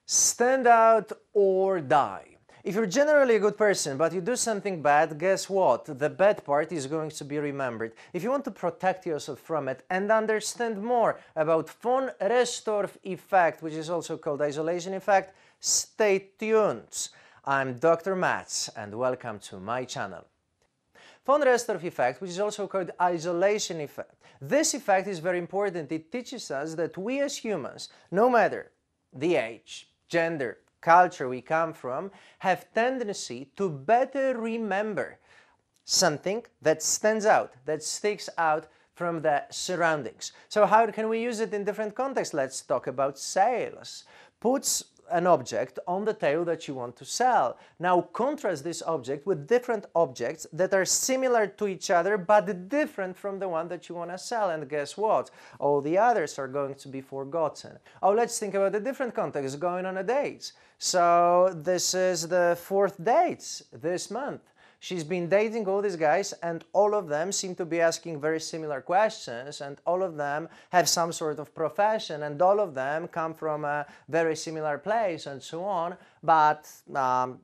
Stand out or die. If you're generally a good person, but you do something bad, guess what? The bad part is going to be remembered. If you want to protect yourself from it and understand more about von Restoff effect, which is also called isolation effect, stay tuned. I'm Dr. Mats and welcome to my channel. Von Restoff effect, which is also called isolation effect. This effect is very important. It teaches us that we as humans, no matter the age, gender, culture we come from, have tendency to better remember something that stands out, that sticks out from the surroundings. So how can we use it in different contexts? Let's talk about sales. Puts an object on the table that you want to sell. Now contrast this object with different objects that are similar to each other but different from the one that you want to sell, and guess what? All the others are going to be forgotten. Oh, let's think about a different context, going on a date. So this is the 4th date this month. She's been dating all these guys and all of them seem to be asking very similar questions, and all of them have some sort of profession, and all of them come from a very similar place and so on. But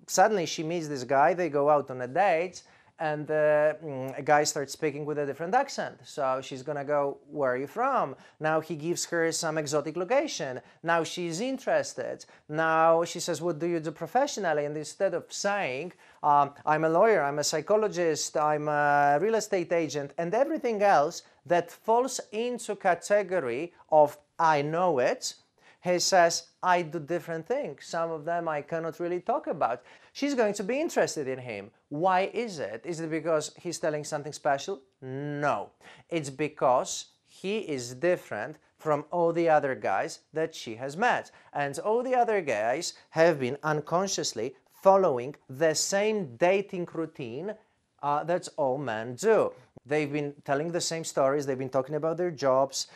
suddenly she meets this guy, they go out on a date, and a guy starts speaking with a different accent. So she's gonna go, where are you from? Now he gives her some exotic location. Now she's interested. Now she says, what do you do professionally? And instead of saying, I'm a lawyer, I'm a psychologist, I'm a real estate agent, and everything else that falls into category of I know it, he says, I do different things. Some of them I cannot really talk about. She's going to be interested in him. Why is it? Is it because he's telling something special? No. It's because he is different from all the other guys that she has met. And all the other guys have been unconsciously following the same dating routine that all men do. They've been telling the same stories, they've been talking about their jobs,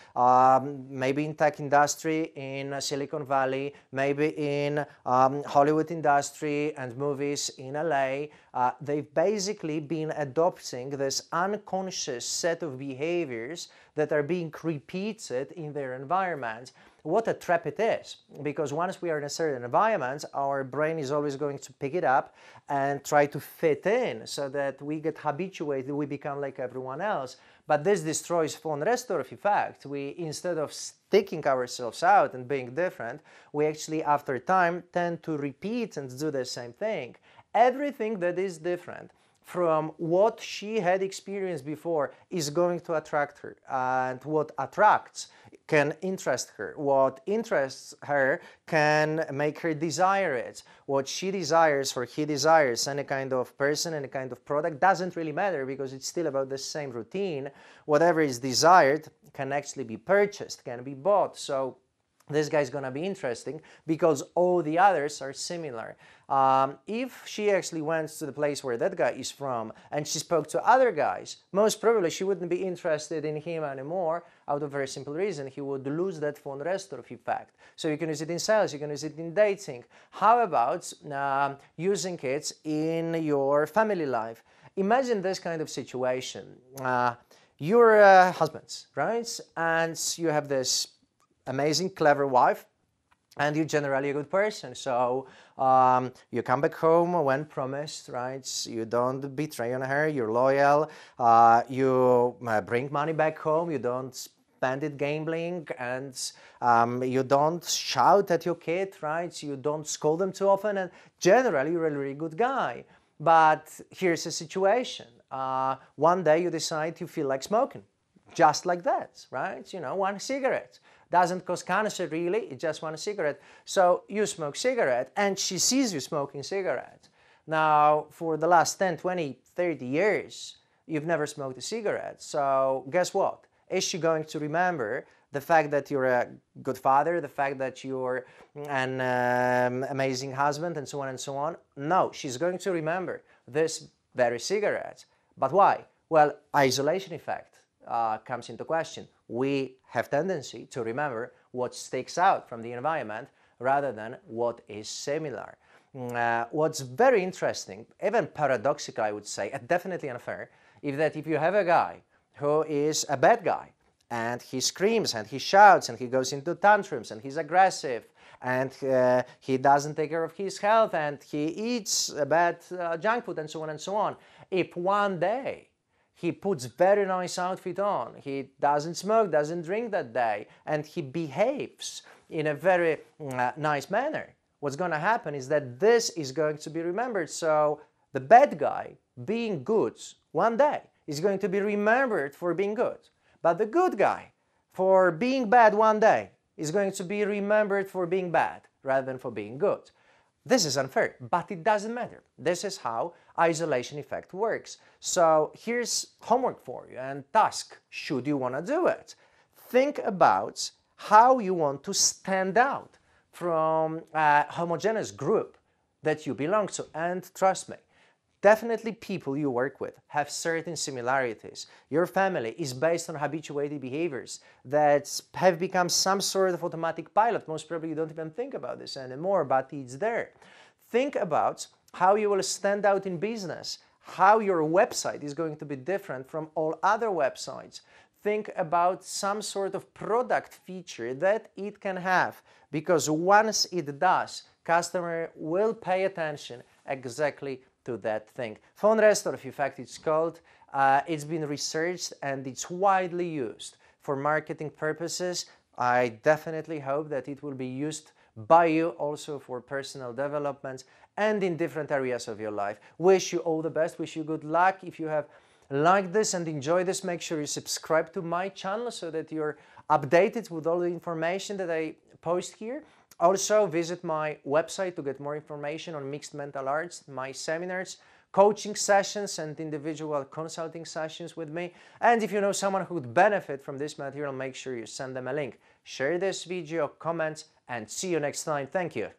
maybe in tech industry in Silicon Valley, maybe in Hollywood industry and movies in LA. They've basically been adopting this unconscious set of behaviors that are being repeated in their environment. What a trap it is, because once we are in a certain environment, our brain is always going to pick it up and try to fit in so that we get habituated, we become like everyone else. But this destroys von Restoff effect. We, instead of sticking ourselves out and being different, we actually after time tend to repeat and do the same thing. Everything that is different from what she had experienced before is going to attract her, and what attracts can interest her. What interests her can make her desire it. What she desires or he desires, any kind of person, any kind of product, doesn't really matter because it's still about the same routine. Whatever is desired can actually be purchased, can be bought. So this guy is going to be interesting because all the others are similar. If she actually went to the place where that guy is from and she spoke to other guys, most probably she wouldn't be interested in him anymore, out of a very simple reason. He would lose that von Restoff effect. So you can use it in sales, you can use it in dating. How about using it in your family life? Imagine this kind of situation. You're husbands, right? And you have this amazing, clever wife, and you're generally a good person. So you come back home when promised, right? You don't betray on her, you're loyal, you bring money back home, you don't spend it gambling, and you don't shout at your kid, right? You don't scold them too often, and generally you're a really good guy. But here's a situation. One day you decide you feel like smoking. Just like that, right? You know, one cigarette. Doesn't cause cancer really, it's just one cigarette. So you smoke cigarette and she sees you smoking cigarette. Now, for the last 10, 20, 30 years, you've never smoked a cigarette. So guess what? Is she going to remember the fact that you're a good father, the fact that you're an amazing husband, and so on and so on? No, she's going to remember this very cigarette. But why? Well, isolation effect comes into question. We have tendency to remember what sticks out from the environment rather than what is similar. What's very interesting, even paradoxical I would say, and definitely unfair, is that if you have a guy who is a bad guy and he screams and he shouts and he goes into tantrums and he's aggressive and he doesn't take care of his health, and he eats bad junk food, and so on and so on. If one day he puts very nice outfit on, he doesn't smoke, doesn't drink that day, and he behaves in a very nice manner, what's going to happen is that this is going to be remembered. So the bad guy being good one day is going to be remembered for being good. But the good guy for being bad one day is going to be remembered for being bad rather than for being good. This is unfair, but it doesn't matter. This is how isolation effect works. So here's homework for you and task, should you want to do it. Think about how you want to stand out from a homogeneous group that you belong to. And trust me, definitely people you work with have certain similarities. Your family is based on habituated behaviors that have become some sort of automatic pilot. Most probably you don't even think about this anymore, but it's there. Think about how you will stand out in business, how your website is going to be different from all other websites. Think about some sort of product feature that it can have, because once it does, customer will pay attention exactly to that thing. Phone Restoff effect, it's called. It's been researched and it's widely used for marketing purposes. I definitely hope that it will be used by you also for personal development and in different areas of your life. Wish you all the best, wish you good luck. If you have liked this and enjoyed this, make sure you subscribe to my channel so that you're updated with all the information that I post here. Also, visit my website to get more information on mixed mental arts, my seminars, coaching sessions, and individual consulting sessions with me. And if you know someone who would benefit from this material, make sure you send them a link. Share this video, comment, and see you next time. Thank you.